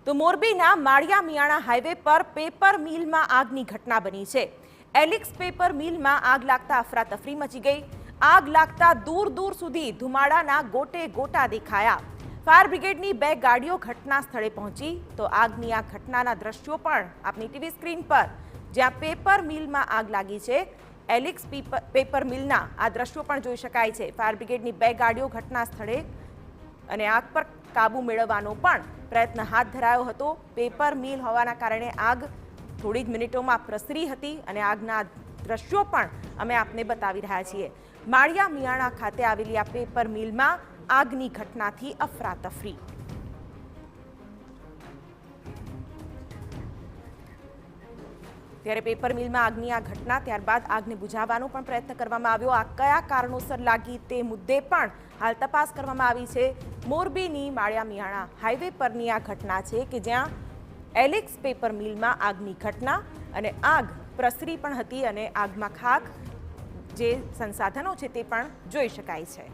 તો મોરબીના માળિયા મિયાણા હાઈવે પર પેપર મિલમાં આગની ઘટના બની છે। એલિક્સ પેપર મિલમાં આગ લાગતા અફરાતફરી મચી ગઈ। આગ લાગતા દૂર દૂર સુધી ધુમાડાના ગોટે ગોટા દેખાયા। ફાયર બ્રિગેડની 2 ગાડીઓ ઘટના સ્થળે પહોંચી તો આગની આ ઘટનાના દ્રશ્યો પણ આપની ટીવી સ્ક્રીન પર, જ્યાં પેપર મિલમાં આગ લાગી છે, એલિક્સ પેપર મિલના આ દ્રશ્યો પણ જોઈ શકાય છે। ફાયર બ્રિગેડની 2 ગાડીઓ ઘટના સ્થળે અને આગ પર કાબુ મેળવવાનો પણ પ્રયત્ન હાથ ધરાયો હતો। પેપર મિલ હોવાના કારણે આગ થોડી જ મિનિટોમાં પ્રસરી હતી અને આગના દ્રશ્યો પણ અમે આપને બતાવી રહ્યા છીએ। માળિયા મિયાણા ખાતે આવેલી આ પેપર મિલમાં આગની ઘટનાથી અફરાતફરી। ત્યારે પેપર મિલમાં આગની આ ઘટના, ત્યારબાદ આગને બુઝાવવાનો પણ પ્રયત્ન કરવામાં આવ્યો। આ કયા કારણોસર લાગી તે મુદ્દે પણ હાલ તપાસ કરવામાં આવી છે। મોરબીની માળિયા મિયાણા હાઈવે પરની આ ઘટના છે કે જ્યાં એલિક્સ પેપર મિલમાં આગની ઘટના અને આગ પ્રસરી પણ હતી અને આગમાં ખાક જે સંસાધનો છે તે પણ જોઈ શકાય છે।